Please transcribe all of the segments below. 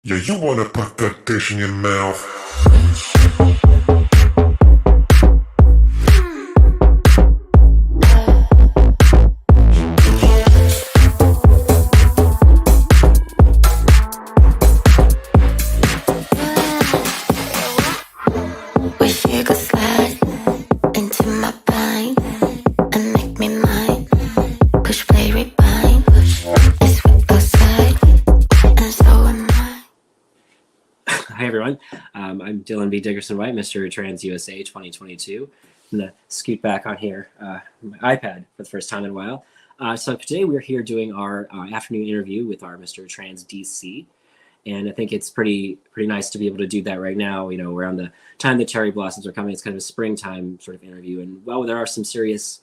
Yeah, you wanna put that dish in your mouth. Wish you could slide into my mind and make me mine. Push play rewind. Let's whip outside, and so am I. Hi, everyone. I'm Dylan B Dickherson White, Mr. Trans USA 2022. I'm going to scoot back on here, my iPad for the first time in a while. So today we're here doing our afternoon interview with our Mr. Trans DC. And I think it's pretty nice to be able to do that right now, you know, around the time the cherry blossoms are coming. It's kind of a springtime sort of interview. And while there are some serious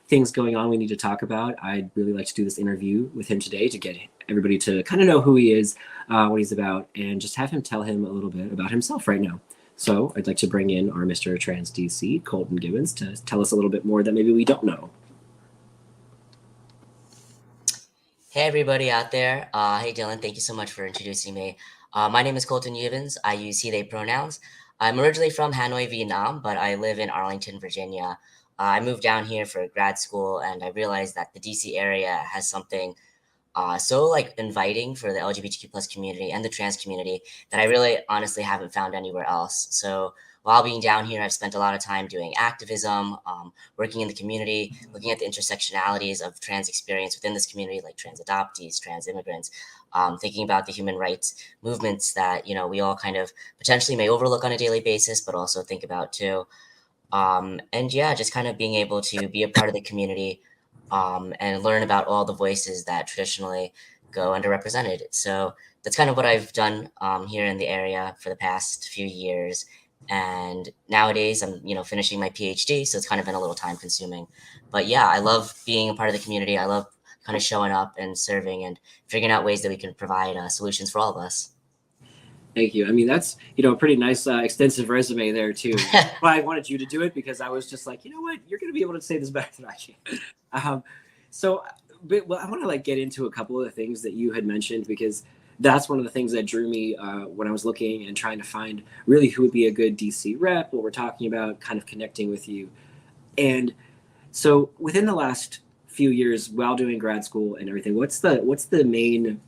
things going on we need to talk about, I'd really like to do this interview with him today to get everybody to kind of know who he is, what he's about, and just have him tell him a little bit about himself right now. So I'd like to bring in our Mr. Trans DC, Colton Gibbons, to tell us a little bit more that maybe we don't know. Hey everybody out there. Hey Dylan, thank you so much for introducing me. My name is Colton Gibbons. I use he, they pronouns. I'm originally from Hanoi, Vietnam, but I live in Arlington, Virginia. I moved down here for grad school and I realized that the DC area has something so like inviting for the LGBTQ plus community and the trans community that I really honestly haven't found anywhere else. So while being down here, I've spent a lot of time doing activism, working in the community, looking at the intersectionalities of trans experience within this community, like trans adoptees, trans immigrants, thinking about the human rights movements that, you know, we all kind of potentially may overlook on a daily basis, but also think about too. And yeah, just kind of being able to be a part of the community and learn about all the voices that traditionally go underrepresented. So that's kind of what I've done here in the area for the past few years. And nowadays I'm, you know, finishing my PhD, so it's kind of been a little time consuming. But yeah, I love being a part of the community. I love kind of showing up and serving and figuring out ways that we can provide solutions for all of us. Thank you. I mean, that's, you know, a pretty nice, extensive resume there, too. But I wanted you to do it because I was just like, you know what, you're going to be able to say this better than I can. But I want to like get into a couple of the things that you had mentioned because that's one of the things that drew me when I was looking and trying to find really who would be a good DC rep, what we're talking about, kind of connecting with you. And so within the last few years, while doing grad school and everything, what's the main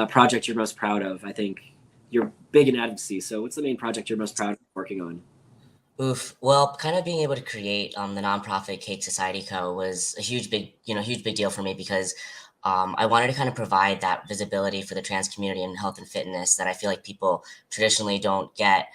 project you're most proud of? I think you're big in advocacy, so what's the main project you're most proud of working on? Oof. Well, kind of being able to create the nonprofit Cake Society Co. was a huge big deal for me because I wanted to kind of provide that visibility for the trans community in health and fitness that I feel like people traditionally don't get.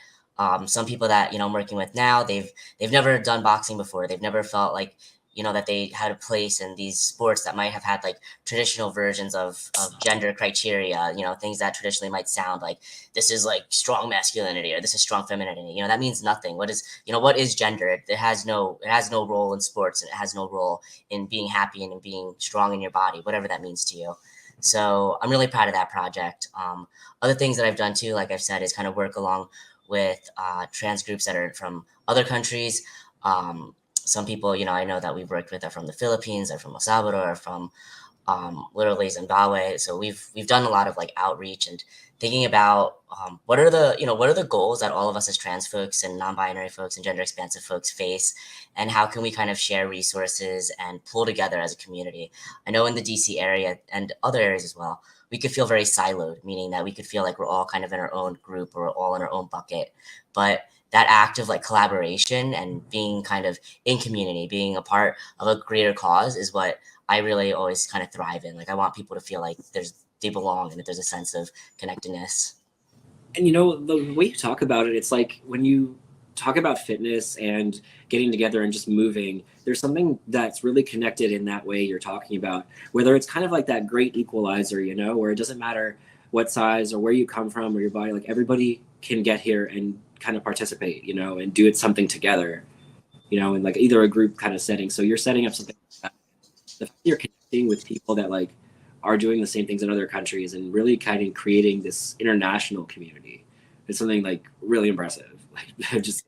Some people that, you know, I'm working with now, they've never done boxing before. They've never felt like, you know, that they had a place in these sports that might have had like traditional versions of gender criteria, you know, things that traditionally might sound like this is like strong masculinity or this is strong femininity. You know, that means nothing. What is gender? It has no role in sports, and it has no role in being happy and in being strong in your body, whatever that means to you. So I'm really proud of that project. Other things that I've done too, like I've said, is kind of work along with trans groups that are from other countries. Some people, you know, I know that we've worked with are from the Philippines, are from El Salvador, are from literally Zimbabwe. So we've done a lot of like outreach and thinking about what are the goals that all of us as trans folks and non-binary folks and gender expansive folks face, and how can we kind of share resources and pull together as a community. I know in the DC area and other areas as well, we could feel very siloed, meaning that we could feel like we're all kind of in our own group or all in our own bucket. But that act of like collaboration and being kind of in community, being a part of a greater cause is what I really always kind of thrive in. Like I want people to feel like they belong and that there's a sense of connectedness. And you know, the way you talk about it, it's like when you talk about fitness and getting together and just moving, there's something that's really connected in that way you're talking about, whether it's kind of like that great equalizer, you know, where it doesn't matter what size or where you come from or your body, like everybody can get here and kind of participate, you know, and do it something together, you know, in like either a group kind of setting. So you're setting up something like that. The fact that you're connecting with people that like are doing the same things in other countries and really kind of creating this international community. It's something like really impressive. Like just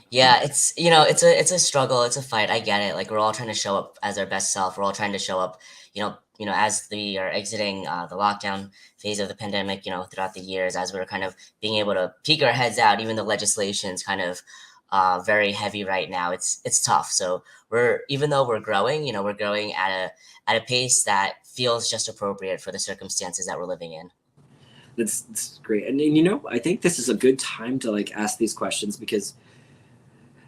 Yeah, it's a struggle, it's a fight. I get it. Like we're all trying to show up as our best self. We're all trying to show up, you know, as we are exiting the lockdown phase of the pandemic, throughout the years, as we're kind of being able to peek our heads out, even the legislation's kind of very heavy right now. It's tough. So even though we're growing, we're growing at a pace that feels just appropriate for the circumstances that we're living in. That's great. And I think this is a good time to like ask these questions because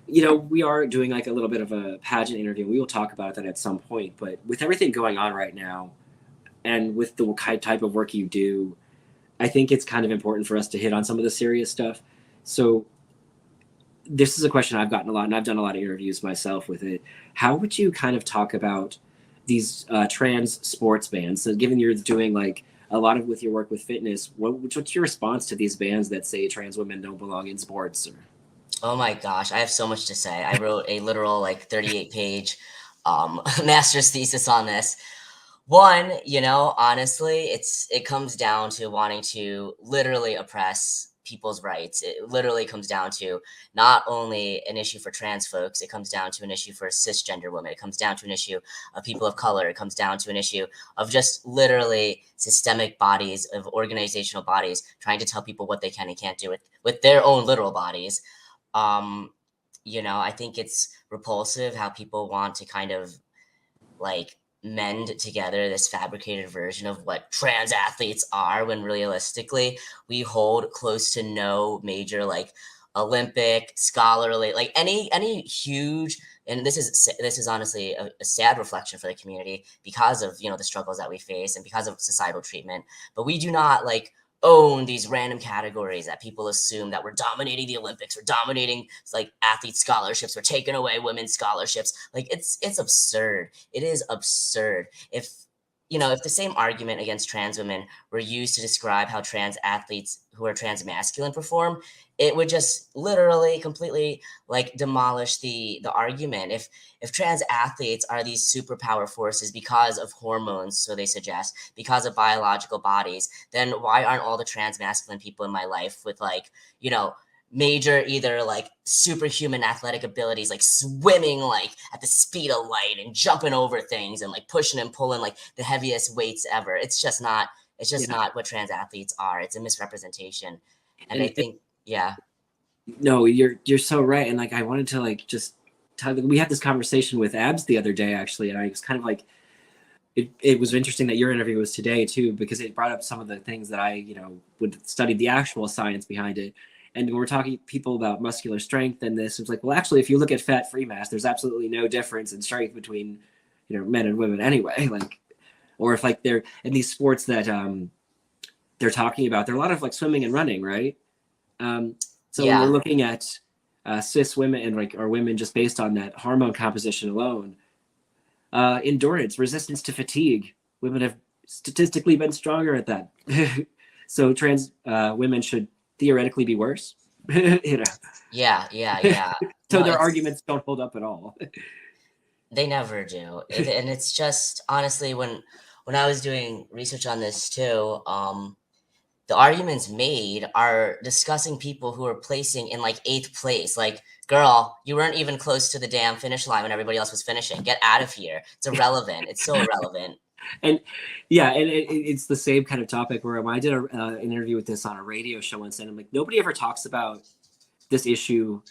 we are doing like a little bit of a pageant interview. We will talk about that at some point. But with everything going on right now and with the type of work you do, I think it's kind of important for us to hit on some of the serious stuff. So this is a question I've gotten a lot, and I've done a lot of interviews myself with it. How would you kind of talk about these trans sports bands? So given you're doing like a lot of with your work with fitness, what's your response to these bands that say trans women don't belong in sports? Oh my gosh, I have so much to say. I wrote a literal 38-page master's thesis on this. One, honestly, it comes down to wanting to literally oppress people's rights. It literally comes down to not only an issue for trans folks, it comes down to an issue for cisgender women. It comes down to an issue of people of color. It comes down to an issue of just literally systemic bodies, of organizational bodies, trying to tell people what they can and can't do with their own literal bodies. I think it's repulsive how people want to kind of mend together this fabricated version of what trans athletes are, when realistically we hold close to no major Olympic, scholarly, any huge, and this is honestly a sad reflection for the community because of the struggles that we face and because of societal treatment. But we do not own these random categories that people assume that we're dominating the Olympics, we're dominating athlete scholarships, we're taking away women's scholarships. It's absurd. It is absurd. If the same argument against trans women were used to describe how trans athletes who are trans masculine perform, it would just literally completely demolish the argument. If trans athletes are these superpower forces because of hormones, so they suggest, because of biological bodies, then why aren't all the trans masculine people in my life with major either superhuman athletic abilities, swimming at the speed of light and jumping over things and pushing and pulling the heaviest weights ever? It's just not what trans athletes are. It's a misrepresentation. And I think no, you're so right. And I wanted to just tell you, we had this conversation with Abs the other day actually, and I was kind of it was interesting that your interview was today too, because it brought up some of the things that I would study the actual science behind it. And when we're talking people about muscular strength and this, it's well, actually, if you look at fat-free mass, there's absolutely no difference in strength between men and women anyway. Or if they're in these sports that they're talking about, there are a lot of swimming and running, right? So when we're looking at cis women and or women just based on that hormone composition alone, endurance, resistance to fatigue, women have statistically been stronger at that. So trans women should theoretically be worse. Yeah. So their arguments don't hold up at all. They never do. And it's just, honestly, when I was doing research on this too, the arguments made are discussing people who are placing in 8th place. Girl, you weren't even close to the damn finish line when everybody else was finishing. Get out of here. It's irrelevant. It's so irrelevant. And it's the same kind of topic where when I did an interview with this on a radio show once, and I'm nobody ever talks about this issue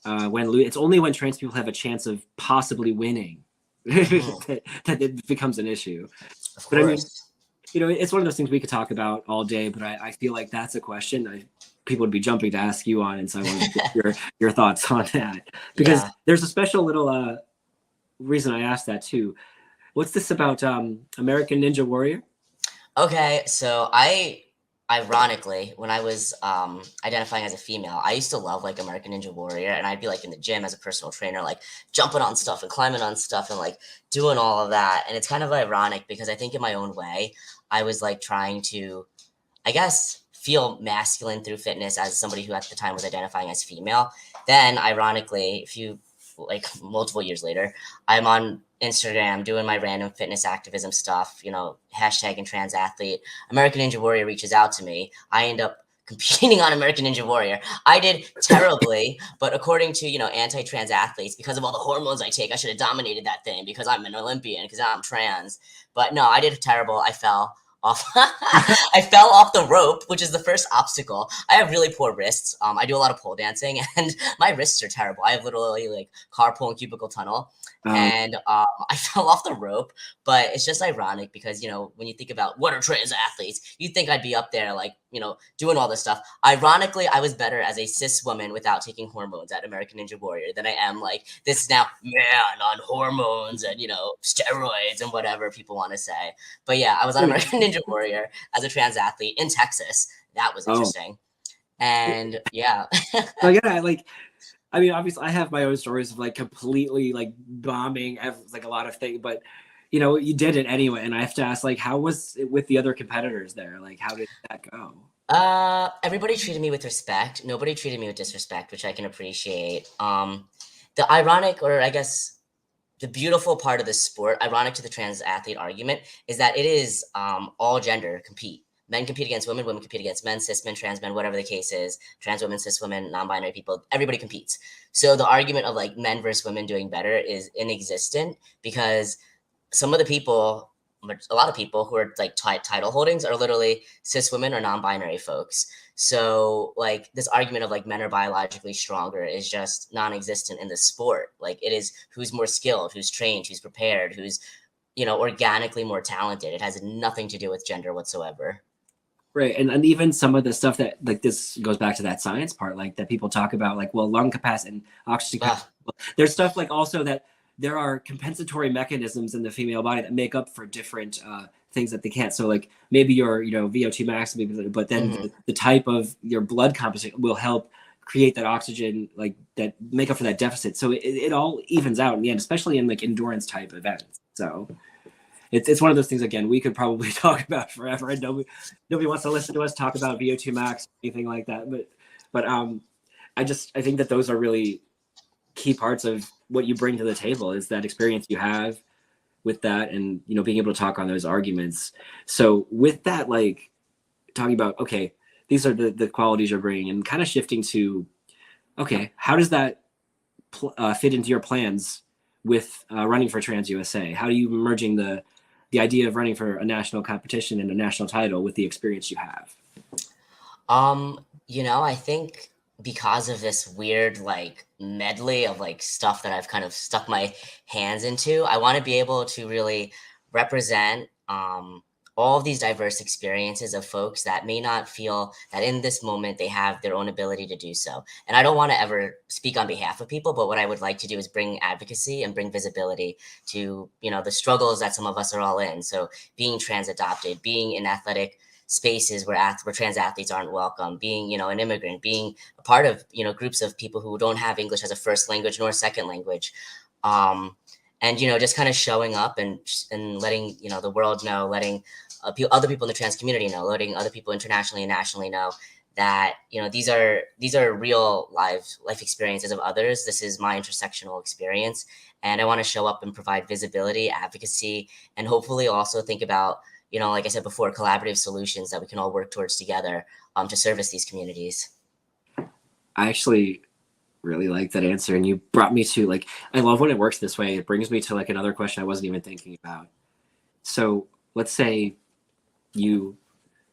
when it's only when trans people have a chance of possibly winning that it becomes an issue. Of course. But I mean, it's one of those things we could talk about all day, but I feel like that's a question people would be jumping to ask you on, and so I want to get your thoughts on that, because there's a special little reason I asked that too. What's this about American Ninja Warrior? Okay, so ironically, when I was identifying as a female, I used to love American Ninja Warrior, and I'd be in the gym as a personal trainer, jumping on stuff and climbing on stuff and doing all of that. And it's kind of ironic because I think in my own way, I was trying to, I guess, feel masculine through fitness as somebody who at the time was identifying as female. Then ironically, multiple years later, I'm on Instagram doing my random fitness activism stuff, hashtagging trans athlete. American Ninja Warrior reaches out to me. I end up competing on American Ninja Warrior. I did terribly, but according to, anti-trans athletes, because of all the hormones I take, I should have dominated that thing because I'm an Olympian, because I'm trans. But no, I did terrible. I fell off. I fell off the rope, which is the first obstacle. I have really poor wrists. I do a lot of pole dancing, and my wrists are terrible. I have literally like carpal and cubicle tunnel. And I fell off the rope, but it's just ironic because, when you think about what are trans athletes, you think I'd be up there like, doing all this stuff. Ironically, I was better as a cis woman without taking hormones at American Ninja Warrior than I am like this now man on hormones and, steroids and whatever people want to say. But yeah, I was on American Ninja Warrior as a trans athlete in Texas. That was interesting. And yeah. I mean, obviously, I have my own stories of like completely like bombing like a lot of things, but you did it anyway. And I have to ask, like, how was it with the other competitors there? Like, how did that go? Everybody treated me with respect. Nobody treated me with disrespect, which I can appreciate. The ironic, or I guess the beautiful part of the sport, ironic to the trans athlete argument, is that it is all gender compete. Men compete against women, women compete against men, cis men, trans men, whatever the case is, trans women, cis women, non-binary people, everybody competes. So the argument of like men versus women doing better is inexistent because some of the people, a lot of people who are like title holdings are literally cis women or non-binary folks. So like this argument of like men are biologically stronger is just non-existent in the sport. Like it is who's more skilled, who's trained, who's prepared, who's, organically more talented. It has nothing to do with gender whatsoever. Right. And even some of the stuff that like this goes back to that science part, like that people talk about, like, well, lung capacity and oxygen capacity. There's stuff like also that there are compensatory mechanisms in the female body that make up for different things that they can't. So like maybe your, VO2 max, but then the type of your blood composition will help create that oxygen, like that make up for that deficit. So it all evens out in the end, especially in like endurance type events. So it's one of those things, again, we could probably talk about forever, and nobody wants to listen to us talk about VO2 max or anything like that. But I think that those are really key parts of what you bring to the table, is that experience you have with that, and being able to talk on those arguments. So with that, like talking about, okay, these are the qualities you're bringing, and kind of shifting to, okay, how does that fit into your plans with running for Trans USA? How are you merging the idea of running for a national competition and a national title with the experience you have? I think because of this weird like medley of like stuff that I've kind of stuck my hands into, I want to be able to really represent all of these diverse experiences of folks that may not feel that in this moment they have their own ability to do so. And I don't want to ever speak on behalf of people, but what I would like to do is bring advocacy and bring visibility to, the struggles that some of us are all in. So being trans adopted, being in athletic spaces where trans athletes aren't welcome, being, an immigrant, being a part of, groups of people who don't have English as a first language nor second language. And, just kind of showing up and letting, the world know, letting other people in the trans community know, letting other people internationally and nationally know that, these are real life experiences of others. This is my intersectional experience. And I want to show up and provide visibility, advocacy, and hopefully also think about, like I said before, collaborative solutions that we can all work towards together to service these communities. I actually really like that answer, and you brought me to like, I love when it works this way. It brings me to like another question I wasn't even thinking about. So let's say you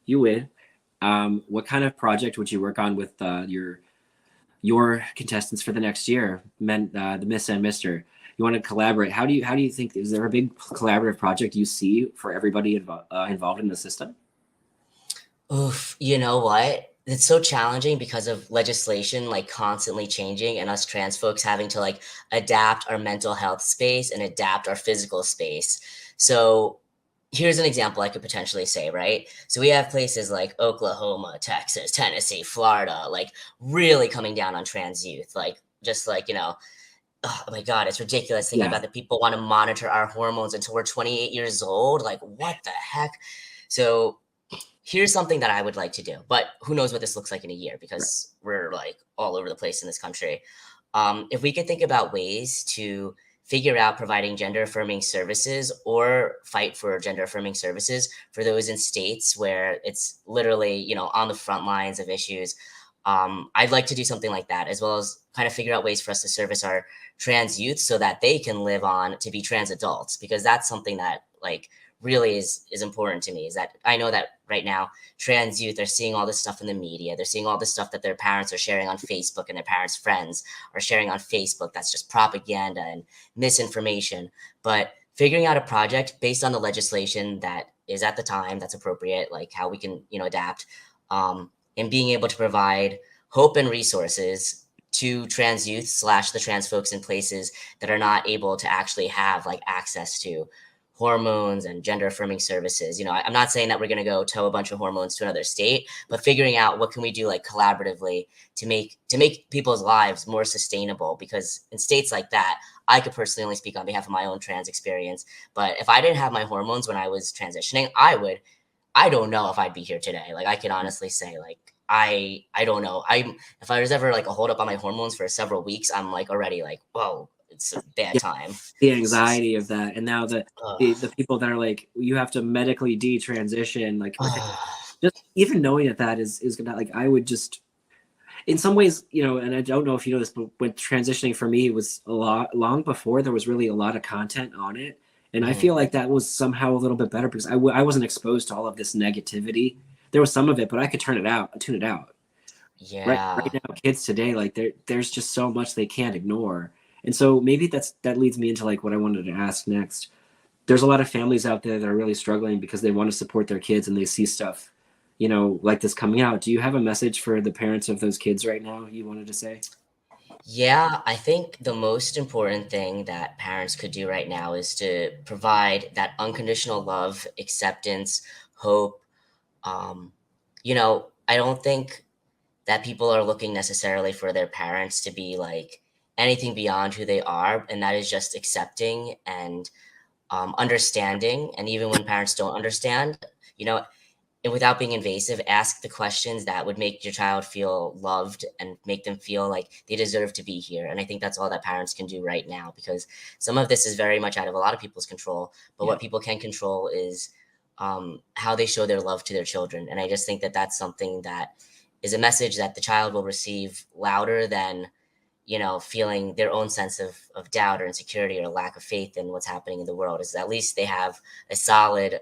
win. What kind of project would you work on with your contestants for the next year, the Miss and Mr.? You want to collaborate. How do you think, is there a big collaborative project you see for everybody involved in the system? Oof, you know what? It's so challenging because of legislation like constantly changing and us trans folks having to like adapt our mental health space and adapt our physical space. So here's an example I could potentially say, right? So we have places like Oklahoma, Texas, Tennessee, Florida, like really coming down on trans youth, like just like, oh my God, it's ridiculous thinking about that people want to monitor our hormones until we're 28 years old. Like, what the heck? So here's something that I would like to do, but who knows what this looks like in a year, because we're like all over the place in this country. If we could think about ways to figure out providing gender affirming services or fight for gender affirming services for those in states where it's literally, on the front lines of issues. I'd like to do something like that, as well as kind of figure out ways for us to service our trans youth so that they can live on to be trans adults, because that's something that like really is important to me. Is that I know that right now trans youth are seeing all this stuff in the media. They're seeing all this stuff that their parents are sharing on Facebook and their parents' friends are sharing on Facebook. That's just propaganda and misinformation. But figuring out a project based on the legislation that is at the time that's appropriate, like how we can, adapt, and being able to provide hope and resources to trans youth / the trans folks in places that are not able to actually have like access to hormones and gender affirming services. I'm not saying that we're going to go tow a bunch of hormones to another state, but figuring out what can we do like collaboratively to make people's lives more sustainable. Because in states like that, I could personally only speak on behalf of my own trans experience, but if I didn't have my hormones when I was transitioning, I don't know if I'd be here today. Like I can honestly say, like, I don't know. If I was ever like a hold up on my hormones for several weeks, I'm like already like, whoa, it's a bad time. The anxiety of that, and now the people that are like, you have to medically detransition, like just even knowing that is gonna, like, I would just, in some ways, and I don't know if you know this, but when transitioning for me was a lot long before there was really a lot of content on it, and I feel like that was somehow a little bit better because I wasn't exposed to all of this negativity. There was some of it, but I could tune it out. Yeah. Right now, kids today, like there's just so much they can't ignore. And so maybe that leads me into like what I wanted to ask next. There's a lot of families out there that are really struggling because they want to support their kids and they see stuff, like this coming out. Do you have a message for the parents of those kids right now you wanted to say? Yeah, I think the most important thing that parents could do right now is to provide that unconditional love, acceptance, hope. I don't think that people are looking necessarily for their parents to be like anything beyond who they are, and that is just accepting and understanding. And even when parents don't understand, and without being invasive, ask the questions that would make your child feel loved and make them feel like they deserve to be here. And I think that's all that parents can do right now, because some of this is very much out of a lot of people's control, but what people can control is how they show their love to their children. And I just think that that's something that is a message that the child will receive louder than, feeling their own sense of doubt or insecurity or lack of faith in what's happening in the world. Is at least they have a solid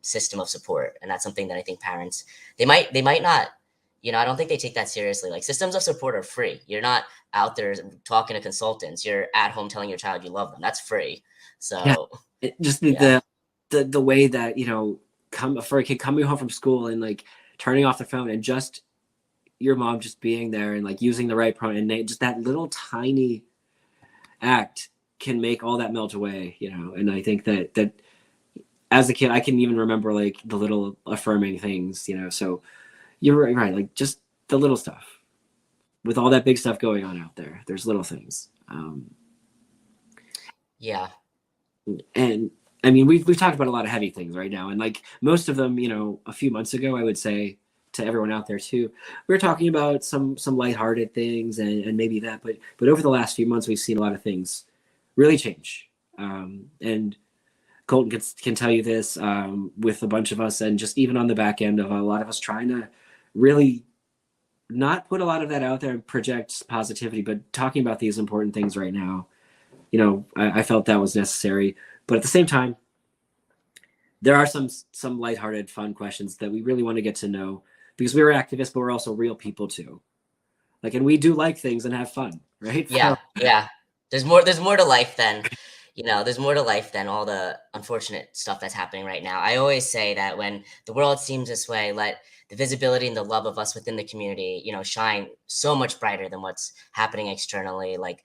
system of support. And that's something that I think parents, they might not, I don't think they take that seriously. Like, systems of support are free. You're not out there talking to consultants. You're at home telling your child you love them. That's free. So the way that, for a kid coming home from school and like turning off the phone and just your mom just being there and like using the right pronoun, and just that little tiny act can make all that melt away, And I think that as a kid, I can even remember like the little affirming things, So you're right, like just the little stuff. With all that big stuff going on out there, there's little things. And I mean, we've talked about a lot of heavy things right now, and like most of them, a few months ago, I would say to everyone out there too, we were talking about some lighthearted things and maybe that, but over the last few months, we've seen a lot of things really change. And Colton can tell you this, with a bunch of us, and just even on the back end of a lot of us trying to really not put a lot of that out there and project positivity, but talking about these important things right now. I felt that was necessary, but at the same time, there are some lighthearted, fun questions that we really want to get to know, because we were activists, but we're also real people too. Like, and we do like things and have fun, right? Yeah. Yeah. There's more to life than, there's more to life than all the unfortunate stuff that's happening right now. I always say that when the world seems this way, let the visibility and the love of us within the community, shine so much brighter than what's happening externally. Like,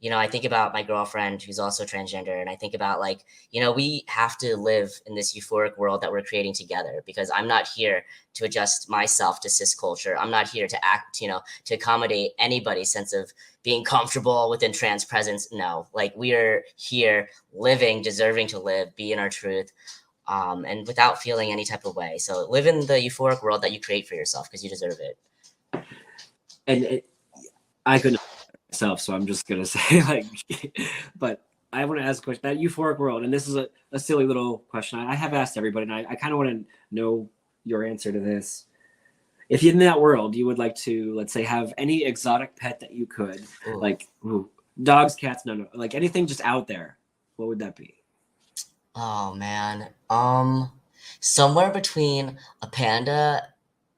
I think about my girlfriend who's also transgender, and I think about like, we have to live in this euphoric world that we're creating together, because I'm not here to adjust myself to cis culture. I'm not here to act, to accommodate anybody's sense of being comfortable within trans presence. No, like, we are here living, deserving to live, be in our truth, and without feeling any type of way. So live in the euphoric world that you create for yourself, because you deserve it. And I couldn't myself, so I'm just gonna say like, but I want to ask a question. That euphoric world, and this is a silly little question. I have asked everybody, and I kind of want to know your answer to this. If in that world you would like to, let's say, have any exotic pet that you could, like dogs, cats, no, like anything just out there, what would that be? Oh man. Somewhere between a panda,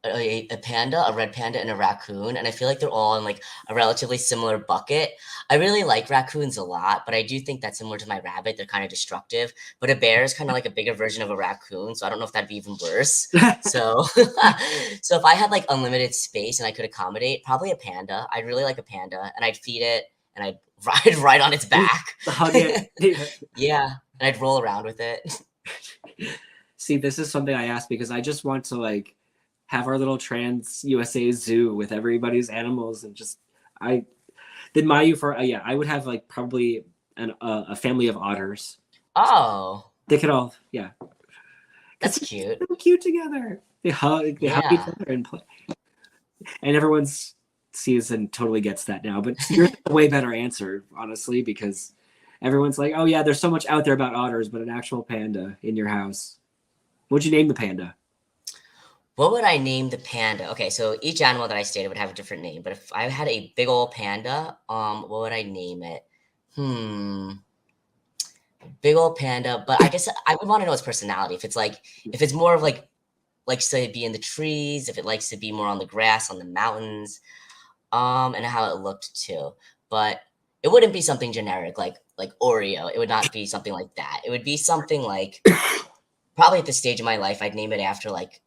a red panda, and a raccoon, and I feel like they're all in like a relatively similar bucket. I really like raccoons a lot, but I do think that similar to my rabbit, they're kind of destructive. But a bear is kind of like a bigger version of a raccoon, so I don't know if that'd be even worse. So, so if I had like unlimited space and I could accommodate, probably a panda. I'd really like a panda, and I'd feed it, and I'd ride on its back. Hug it. Yeah, and I'd roll around with it. See, this is something I asked because I just want to like have our little Trans USA zoo with everybody's animals, and just I did my for yeah, I would have like probably a family of otters. Oh, They could all that's cute. They're cute together. They hug each other and play. And everyone's sees and totally gets that now. But you're a way better answer, honestly, because everyone's like, oh yeah, there's so much out there about otters, but an actual panda in your house. What'd you name the panda? What would I name the panda? Okay, so each animal that I stated would have a different name, but if I had a big old panda, what would I name it? Big old panda, but I guess I would want to know its personality. If it's more of like say be in the trees, if it likes to be more on the grass, on the mountains, and how it looked too. But it wouldn't be something generic like Oreo. It would not be something like that. It would be something like probably at this stage of my life, I'd name it after like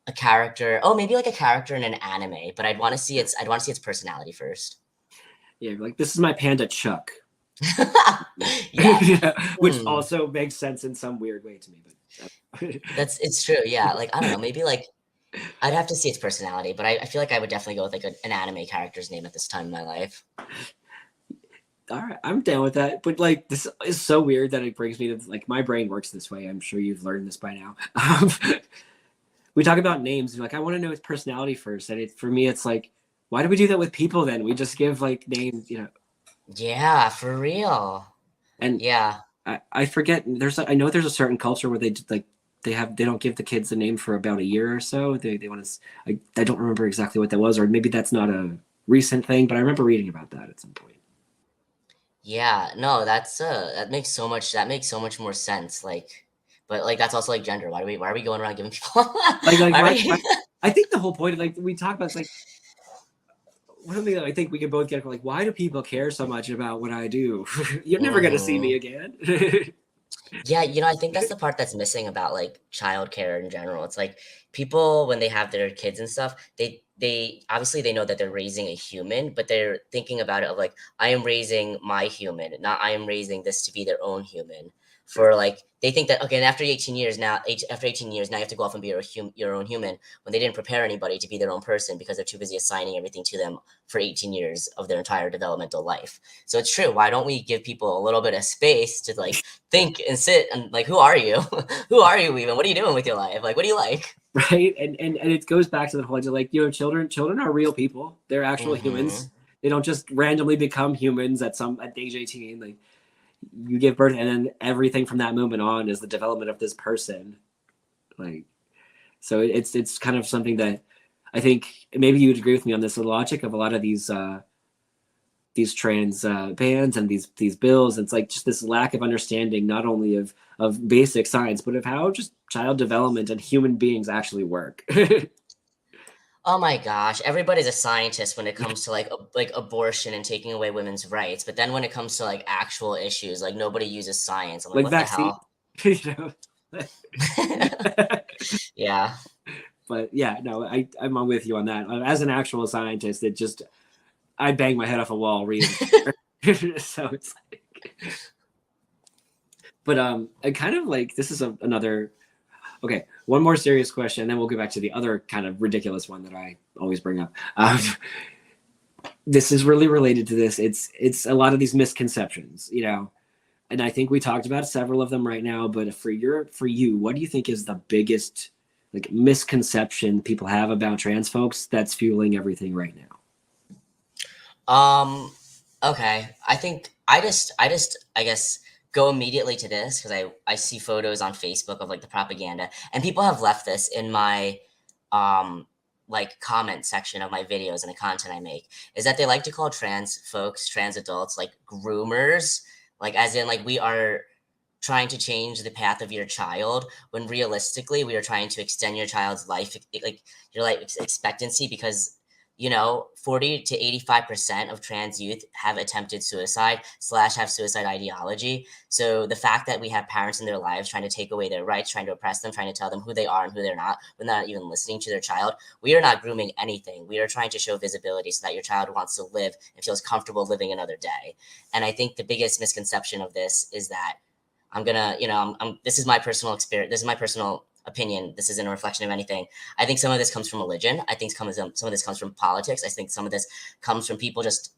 a character. Oh, maybe like a character in an anime, but I'd want to see its personality first. Yeah, like this is my panda Chuck. Yeah. Which also makes sense in some weird way to me. But It's true. Yeah. Like, I don't know, maybe like I'd have to see its personality, but I feel like I would definitely go with like an anime character's name at this time in my life. All right, I'm down with that. But like, this is so weird that it brings me to like my brain works this way. I'm sure you've learned this by now. We talk about names. Like, I want to know its personality first, and for me, it's like, why do we do that with people? Then we just give like names, Yeah, for real. And yeah, I forget. I know there's a certain culture where they don't give the kids a name for about a year or so. They want to. I don't remember exactly what that was, or maybe that's not a recent thing, but I remember reading about that at some point. Yeah, no, that makes so much more sense. Like, but like that's also like gender. Why are we going around giving people I think the whole point, like we talk about, is like one thing that I think we can both get like, why do people care so much about what I do? You're never gonna see me again. Yeah, I think that's the part that's missing about like childcare in general. It's like people when they have their kids and stuff, they obviously they know that they're raising a human, but they're thinking about it of like I am raising my human, not I am raising this to be their own human. For like they think that okay, and after 18 years now you have to go off and be your own human when they didn't prepare anybody to be their own person because they're too busy assigning everything to them for 18 years of their entire developmental life. So it's true. Why don't we give people a little bit of space to like think and sit and like, who are you? Who are you even? What are you doing with your life? Like, what do you like? Right. And it goes back to the whole idea, like, children are real people. They're actual humans. They don't just randomly become humans at age 18. Like, you give birth, and then everything from that moment on is the development of this person. Like, so it's kind of something that I think maybe you would agree with me on this. The logic of a lot of these trans bans and these bills, it's like just this lack of understanding, not only of basic science, but of how just child development and human beings actually work. Oh my gosh, everybody's a scientist when it comes to like abortion and taking away women's rights, but then when it comes to like actual issues, like nobody uses science. I'm like what vaccine, the hell? Yeah. But yeah, no, I'm with you on that. As an actual scientist, I bang my head off a wall reading. So it's like, but I kind of like, this is another. Okay, one more serious question, and then we'll go back to the other kind of ridiculous one that I always bring up. This is really related to this. It's a lot of these misconceptions, and I think we talked about several of them right now. But for you, what do you think is the biggest like misconception people have about trans folks that's fueling everything right now? Okay, I think I guess go immediately to this because I see photos on Facebook of like the propaganda, and people have left this in my um like comment section of my videos and the content I make, is that they like to call trans folks, trans adults, like groomers, like as in like we are trying to change the path of your child, when realistically we are trying to extend your child's life, like your life expectancy, because 40 to 85% of trans youth have attempted suicide slash have suicide ideology. So the fact that we have parents in their lives trying to take away their rights, trying to oppress them, trying to tell them who they are and who they're not, when they're not even listening to their child, we are not grooming anything. We are trying to show visibility so that your child wants to live and feels comfortable living another day. And I think the biggest misconception of this is that I'm gonna, this is my personal experience. This is my personal opinion. This isn't a reflection of anything. I think some of this comes from religion. I think some of this comes from politics. I think some of this comes from people just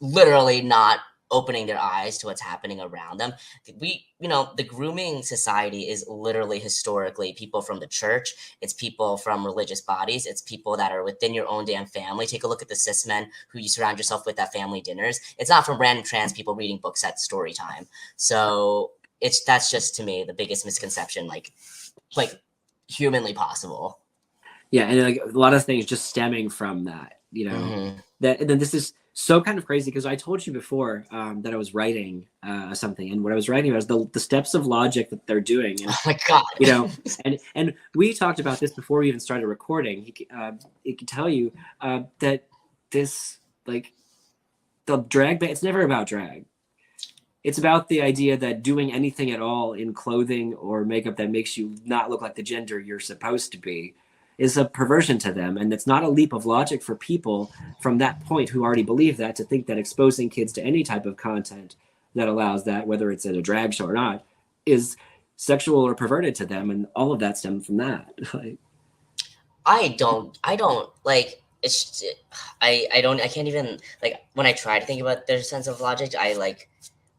literally not opening their eyes to what's happening around them. The grooming society is literally historically people from the church. It's people from religious bodies. It's people that are within your own damn family. Take a look at the cis men who you surround yourself with at family dinners. It's not from random trans people reading books at story time. So that's just, to me, the biggest misconception, like humanly possible. Yeah, and like a lot of things just stemming from that, that, and then this is so kind of crazy because I told you before that I was writing something, and what I was writing was the steps of logic that they're doing. And, oh my god! And we talked about this before we even started recording. He could tell you that this, like, the drag, it's never about drag. It's about the idea that doing anything at all in clothing or makeup that makes you not look like the gender you're supposed to be is a perversion to them. And it's not a leap of logic for people from that point who already believe that to think that exposing kids to any type of content that allows that, whether it's at a drag show or not, is sexual or perverted to them. And all of that stems from that. I don't like, I can't even, like, when I try to think about their sense of logic,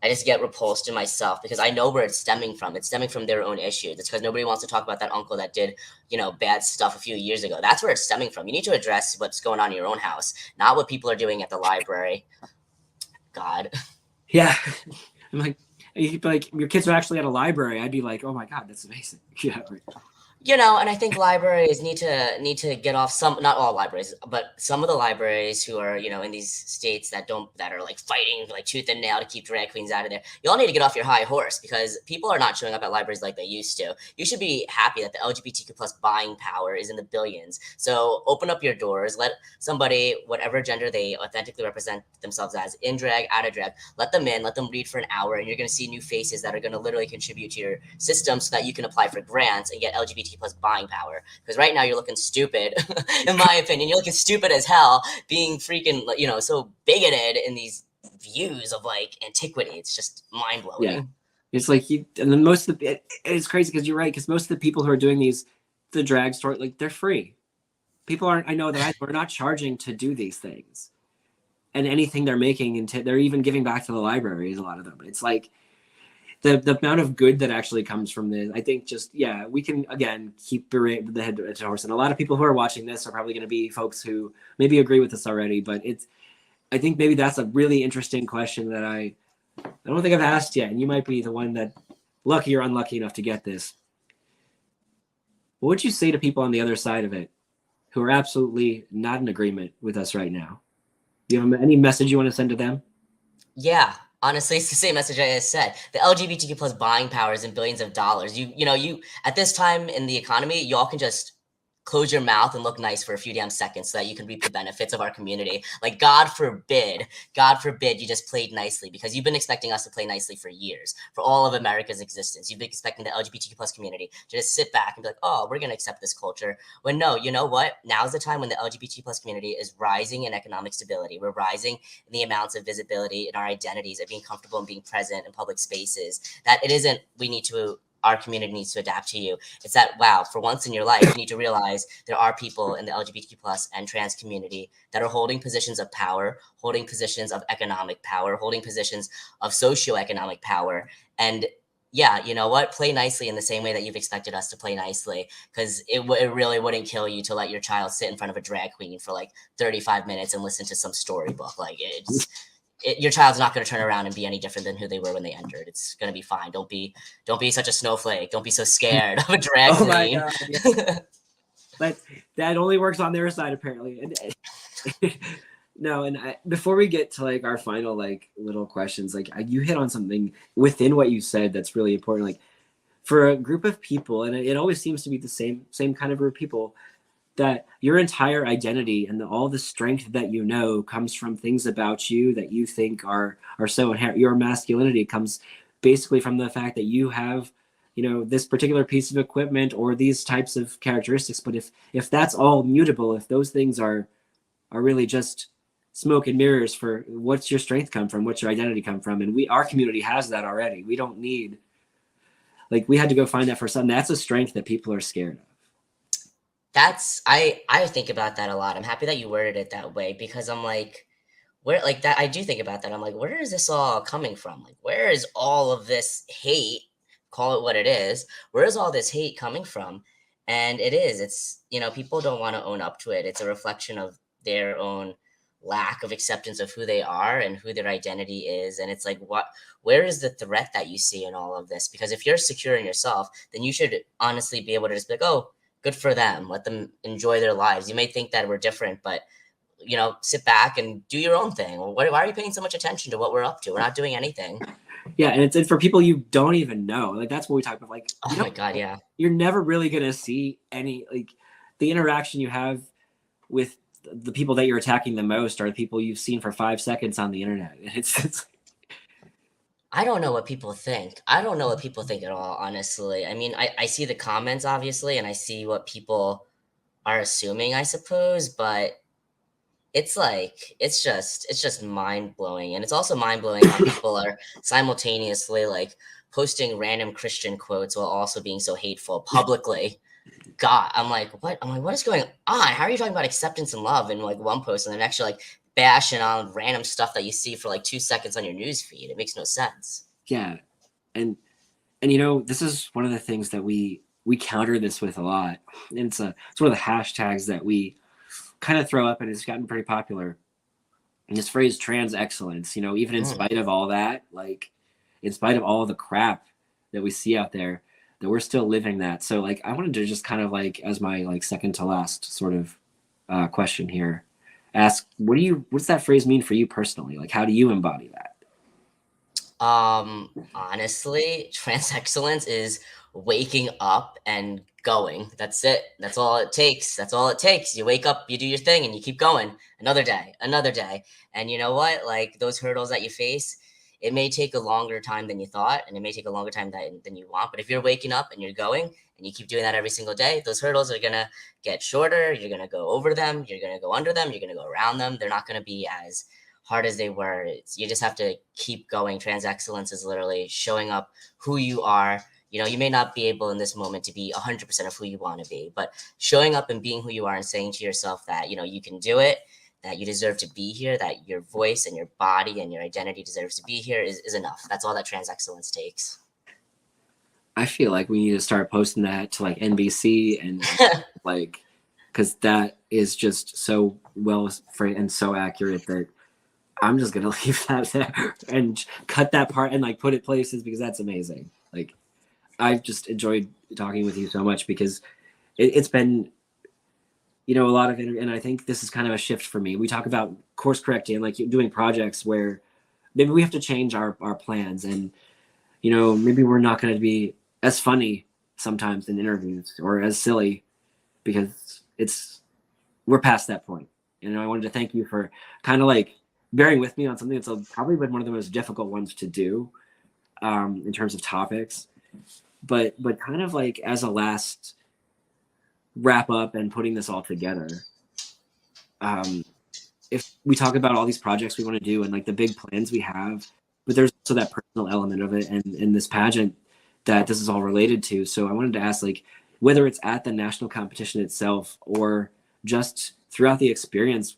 I just get repulsed in myself because I know where it's stemming from. It's stemming from their own issues. It's because nobody wants to talk about that uncle that did, bad stuff a few years ago. That's where it's stemming from. You need to address what's going on in your own house, not what people are doing at the library. God. Yeah. I'm like your kids are actually at a library. I'd be like, oh my God, that's amazing. Yeah. And I think libraries need to get off not all libraries, but some of the libraries who are, in these states that are like fighting like tooth and nail to keep drag queens out of there. You all need to get off your high horse because people are not showing up at libraries like they used to. You should be happy that the LGBTQ plus buying power is in the billions. So open up your doors, let somebody, whatever gender they authentically represent themselves as, in drag, out of drag, let them in, let them read for an hour, and you're going to see new faces that are going to literally contribute to your system so that you can apply for grants and get LGBT plus buying power. Because right now you're looking stupid, in my opinion. You're looking stupid as hell, being freaking, so bigoted in these views of like antiquity. It's just mind blowing. Yeah, it's like and then most of it's crazy because you're right. Because most of the people who are doing the drag store, like, they're free. People aren't. I know that we're not charging to do these things, and anything they're making, and they're even giving back to the libraries. A lot of them. It's like. The amount of good that actually comes from this, I think we can, again, keep the head to horse. And a lot of people who are watching this are probably going to be folks who maybe agree with us already, but I think maybe that's a really interesting question that I don't think I've asked yet. And you might be the one that, lucky or unlucky enough to get this. What would you say to people on the other side of it who are absolutely not in agreement with us right now? Do you have any message you want to send to them? Yeah. Honestly, it's the same message I just said. The LGBTQ plus buying power is in billions of dollars. You at this time in the economy, y'all can just close your mouth and look nice for a few damn seconds so that you can reap the benefits of our community. Like, God forbid you just played nicely, because you've been expecting us to play nicely for years, for all of America's existence. You've been expecting the LGBTQ plus community to just sit back and be like, oh, we're going to accept this culture. When no, you know what? Now's the time when the LGBT plus community is rising in economic stability. We're rising in the amounts of visibility in our identities, of being comfortable and being present in public spaces, that it isn't, our community needs to adapt to you. It's that, wow, for once in your life, you need to realize there are people in the LGBTQ plus and trans community that are holding positions of power, holding positions of economic power, holding positions of socioeconomic power. And yeah, you know what? Play nicely in the same way that you've expected us to play nicely, because it really wouldn't kill you to let your child sit in front of a drag queen for like 35 minutes and listen to some storybook. Like, your child's not going to turn around and be any different than who they were when they entered. It's going to be fine. Don't be such a snowflake. Don't be so scared of a drag Oh my queen. God, yeah. But that only works on their side apparently. And no, and before we get to like our final like little questions, like you hit on something within what you said that's really important. Like for a group of people, and it always seems to be the same kind of group of people, that your entire identity and all the strength that you know comes from things about you that you think are so inherent. Your masculinity comes basically from the fact that you have, this particular piece of equipment or these types of characteristics. But if that's all mutable, if those things are really just smoke and mirrors for what's your strength come from, what's your identity come from, and our community has that already. We don't need, like, we had to go find that for something. That's a strength that people are scared of. That's I think about that a lot. I'm happy that you worded it that way, because I'm like, where, like, that I do think about that. I'm like, where is this all coming from? Like, where is all of this hate? Call it what it is. Where is all this hate coming from? And it's people don't want to own up to it. It's a reflection of their own lack of acceptance of who they are and who their identity is. And it's like, where is the threat that you see in all of this? Because if you're secure in yourself, then you should honestly be able to just be like, oh, good for them. Let them enjoy their lives. You may think that we're different, but sit back and do your own thing. Why are you paying so much attention to what we're up to? We're not doing anything. Yeah, and it's for people you don't even know. Like, that's what we talk about. Like, oh my God, yeah. You're never really gonna see any, like, the interaction you have with the people that you're attacking the most are the people you've seen for 5 seconds on the internet. It's I don't know what people think. I don't know what people think at all, honestly. I mean, I see the comments, obviously, and I see what people are assuming, I suppose, but it's like, it's just mind blowing. And it's also mind blowing how people are simultaneously like posting random Christian quotes while also being so hateful publicly. God, I'm like, what is going on? How are you talking about acceptance and love in like one post and then actually like bashing on random stuff that you see for like 2 seconds on your news feed? It makes no sense. Yeah. And this is one of the things that we counter this with a lot. And it's one of the hashtags that we kind of throw up, and it's gotten pretty popular. And this phrase, trans excellence, even in spite of all that, like, in spite of all the crap that we see out there, that we're still living that. So, like, I wanted to just kind of, like, as my, like, second to last sort of question here, ask, what's that phrase mean for you personally? Like, how do you embody that? Honestly, trans excellence is waking up and going. That's it. That's all it takes. You wake up, you do your thing, and you keep going. Another day. And you know what? Like, those hurdles that you face, it may take a longer time than you thought, and it may take a longer time than you want. But if you're waking up and you're going and you keep doing that every single day, those hurdles are going to get shorter. You're going to go over them. You're going to go under them. You're going to go around them. They're not going to be as hard as they were. You just have to keep going. Trans excellence is literally showing up who you are. You may not be able in this moment to be 100% of who you want to be, but showing up and being who you are and saying to yourself that, you can do it, that you deserve to be here, that your voice and your body and your identity deserves to be here is enough. That's all that trans excellence takes. I feel like we need to start posting that to like NBC and like, because that is just so well framed and so accurate that I'm just going to leave that there and cut that part and like put it places, because that's amazing. Like, I've just enjoyed talking with you so much, because it's been, a lot of, and I think this is kind of a shift for me. We talk about course correcting and like doing projects where maybe we have to change our plans, and, maybe we're not going to be as funny sometimes in interviews or as silly, because we're past that point. I wanted to thank you for kind of like bearing with me on something that's probably been one of the most difficult ones to do in terms of topics. But kind of like as a last wrap up and putting this all together, if we talk about all these projects we want to do and like the big plans we have, but there's also that personal element of it and in this pageant that this is all related to. So I wanted to ask, like, whether it's at the national competition itself or just throughout the experience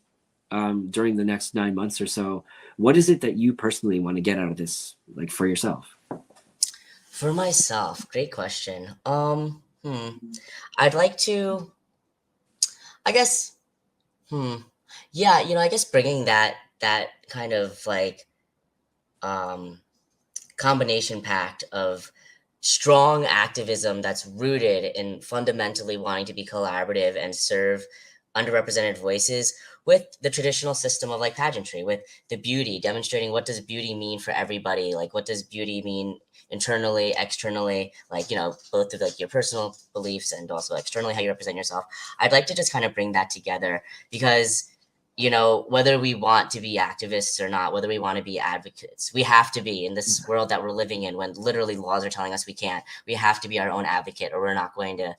during the next 9 months or so, what is it that you personally want to get out of this, like, for yourself? For myself, great question. I'd like to, I guess, yeah, I guess bringing that kind of like um, combination pact of strong activism that's rooted in fundamentally wanting to be collaborative and serve underrepresented voices with the traditional system of like pageantry, with the beauty, demonstrating what does beauty mean for everybody, like what does beauty mean internally, externally, like, you know, both of like your personal beliefs and also externally how you represent yourself. I'd like to just kind of bring that together because, you know, whether we want to be activists or not, whether we want to be advocates, we have to be in this world that we're living in when literally laws are telling us we can't. We have to be our own advocate, or we're not going to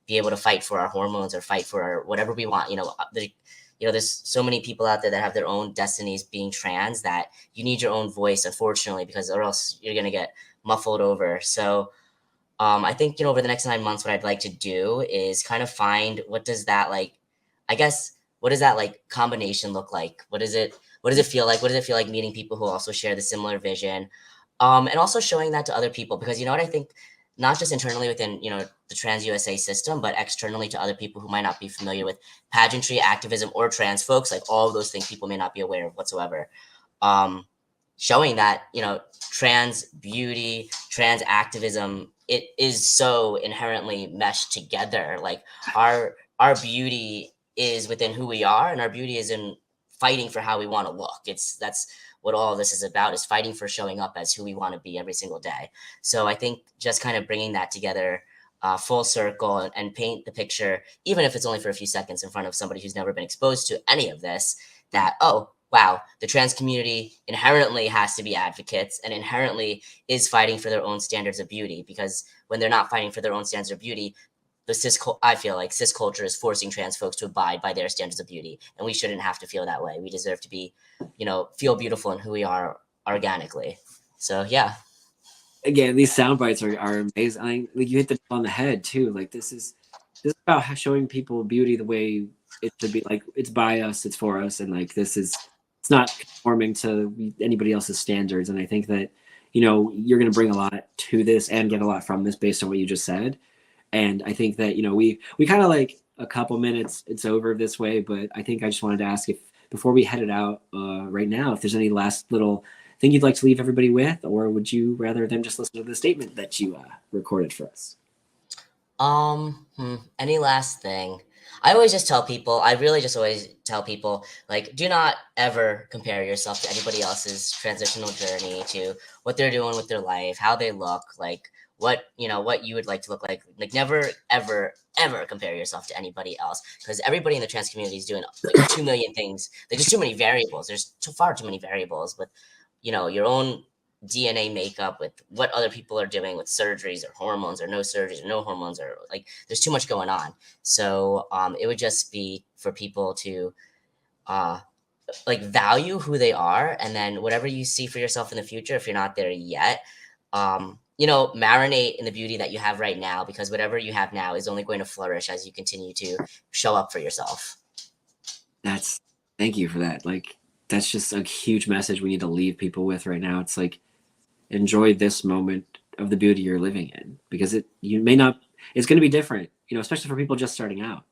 be able to fight for our hormones or fight for our, whatever we want. You know, there's so many people out there that have their own destinies being trans that you need your own voice, unfortunately, because or else you're going to get muffled over. So I think, you know, over the next 9 months, what I'd like to do is kind of find what does that like, I guess, what does that like combination look like? What does it feel like? What does it feel like meeting people who also share the similar vision? And also showing that to other people, because you know what I think, not just internally within, you know, the Trans USA system, but externally to other people who might not be familiar with pageantry, activism, or trans folks, like all of those things people may not be aware of whatsoever. Showing that, you know, trans beauty, trans activism, it is so inherently meshed together. Like our beauty is within who we are, and our beauty is in fighting for how we want to look. That's what all of this is about, is fighting for showing up as who we want to be every single day. So I think just kind of bringing that together full circle and paint the picture, even if it's only for a few seconds in front of somebody who's never been exposed to any of this, that, oh, wow, the trans community inherently has to be advocates and inherently is fighting for their own standards of beauty, because when they're not fighting for their own standards of beauty, I feel like cis culture is forcing trans folks to abide by their standards of beauty, and we shouldn't have to feel that way. We deserve to be, you know, feel beautiful in who we are organically. So yeah. Again, these sound bites are amazing. I mean, like you hit the nail on the head too. Like this is about showing people beauty the way it should be. Like it's by us, it's for us, and like it's not conforming to anybody else's standards. And I think that, you know, you're going to bring a lot to this and get a lot from this based on what you just said. And I think that, you know, we kind of like a couple minutes, it's over this way, but I think I just wanted to ask if, before we head it out right now, if there's any last little thing you'd like to leave everybody with, or would you rather them just listen to the statement that you recorded for us? Any last thing? I really just always tell people, like, do not ever compare yourself to anybody else's transitional journey, to what they're doing with their life, how they look, like what, you know, what you would like to look like. Like never, ever, ever compare yourself to anybody else, because everybody in the trans community is doing like 2 million things. There's just too many variables. There's far too many variables with, you know, your own DNA makeup, with what other people are doing with surgeries or hormones or no surgeries or no hormones, or like there's too much going on. So it would just be for people to like value who they are, and then whatever you see for yourself in the future, if you're not there yet, you know, marinate in the beauty that you have right now, because whatever you have now is only going to flourish as you continue to show up for yourself. Thank you for that. Like, that's just a huge message we need to leave people with right now. It's like, enjoy this moment of the beauty you're living in, because it's going to be different, you know, especially for people just starting out.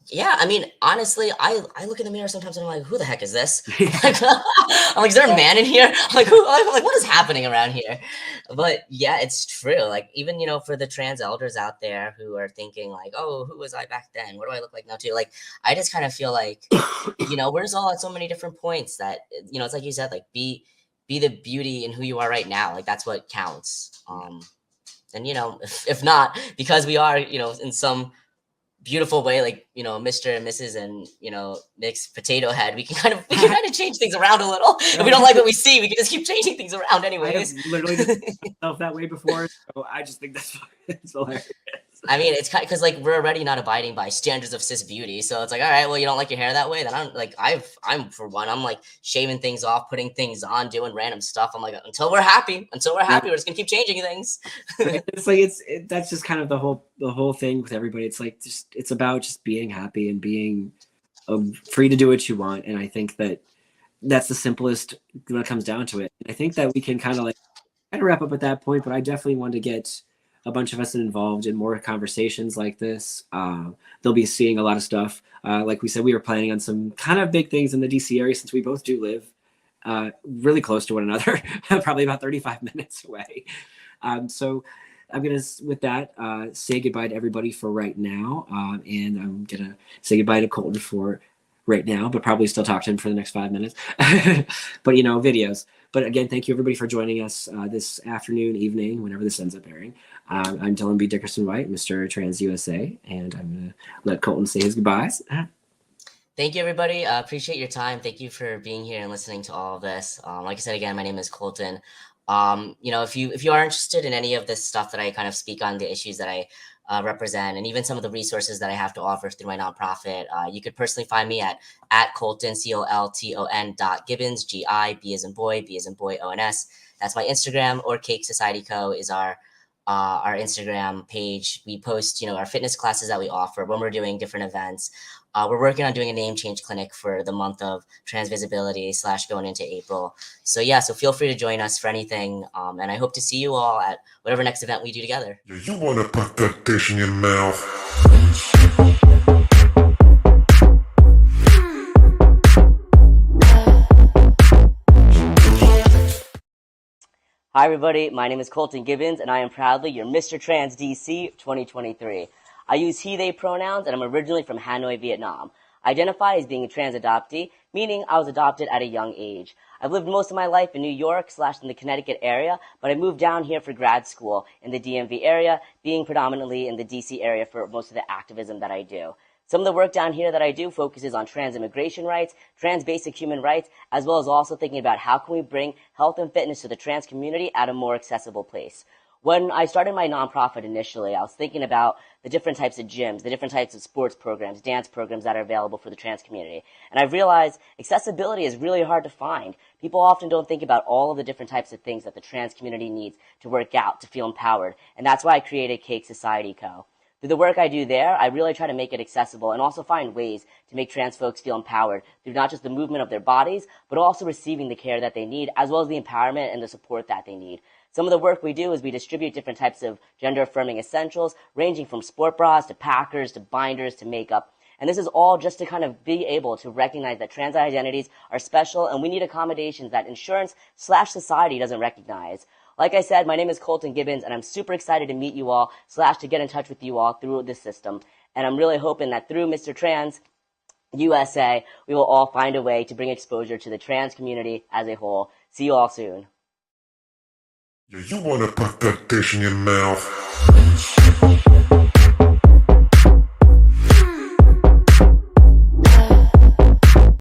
Yeah, I mean, honestly, I look in the mirror sometimes and I'm like, who the heck is this? I'm like, is there a man in here? I'm like, what is happening around here? But yeah, it's true. Like, even, you know, for the trans elders out there who are thinking like, oh, who was I back then? What do I look like now too? Like, I just kind of feel like, you know, we're just all at so many different points that, you know, it's like you said, like be the beauty in who you are right now. Like, that's what counts. And, you know, if not, because we are, you know, in some beautiful way, like, you know, Mr. and Mrs. and, you know, Nick's potato head, we can kind of change things around a little. If we don't like what we see, we can just keep changing things around anyways. I have literally just myself that way before, so I just think that's hilarious. I mean, it's kind of because like we're already not abiding by standards of cis beauty, so it's like, all right, well, you don't like your hair that way, then I'm for one, I'm like shaving things off, putting things on, doing random stuff. I'm like, until we're happy, we're just gonna keep changing things. It's like that's just kind of the whole thing with everybody. It's like it's about just being happy and being free to do what you want, and I think that's the simplest when it comes down to it. I think that we can kind of wrap up at that point, but I definitely want to get a bunch of us involved in more conversations like this. They'll be seeing a lot of stuff. Like we said, we were planning on some kind of big things in the DC area, since we both do live really close to one another, probably about 35 minutes away. So I'm going to, with that, say goodbye to everybody for right now. And I'm going to say goodbye to Colton for right now, but probably still talk to him for the next 5 minutes. But, videos. But again, thank you everybody for joining us this afternoon, evening, whenever this ends up airing. I'm Dylan B Dickherson White, Mr. Trans USA, and I'm going to let Colton say his goodbyes. Thank you, everybody. Appreciate your time. Thank you for being here and listening to all of this. Like I said, again, my name is Colton. If you are interested in any of this stuff that I kind of speak on, the issues that I represent, and even some of the resources that I have to offer through my nonprofit, you could personally find me at Colton, COLTON Gibbons, B as in boy, ONS. That's my Instagram, or Cake Society Co. is our Instagram page. We post, our fitness classes that we offer when we're doing different events. We're working on doing a name change clinic for the month of trans visibility / going into April. So feel free to join us for anything. And I hope to see you all at whatever next event we do together. Yeah, you wanna put that dish in your mouth. Hi, everybody. My name is Colton Gibbons, and I am proudly your Mr. Trans DC 2023. I use he, they pronouns, and I'm originally from Hanoi, Vietnam. I identify as being a trans adoptee, meaning I was adopted at a young age. I've lived most of my life in New York / in the Connecticut area, but I moved down here for grad school in the DMV area, being predominantly in the DC area for most of the activism that I do. Some of the work down here that I do focuses on trans immigration rights, trans basic human rights, as well as also thinking about how can we bring health and fitness to the trans community at a more accessible place. When I started my nonprofit initially, I was thinking about the different types of gyms, the different types of sports programs, dance programs that are available for the trans community. And I realized accessibility is really hard to find. People often don't think about all of the different types of things that the trans community needs to work out, to feel empowered. And that's why I created Cake Society Co. Through the work I do there, I really try to make it accessible and also find ways to make trans folks feel empowered through not just the movement of their bodies, but also receiving the care that they need, as well as the empowerment and the support that they need. Some of the work we do is we distribute different types of gender-affirming essentials, ranging from sport bras to packers to binders to makeup. And this is all just to kind of be able to recognize that trans identities are special and we need accommodations that insurance / society doesn't recognize. Like I said, my name is Colton Gibbons, and I'm super excited to meet you all / to get in touch with you all through this system. And I'm really hoping that through Mr. Trans USA, we will all find a way to bring exposure to the trans community as a whole. See you all soon. Yeah, you wanna put that dish in your mouth.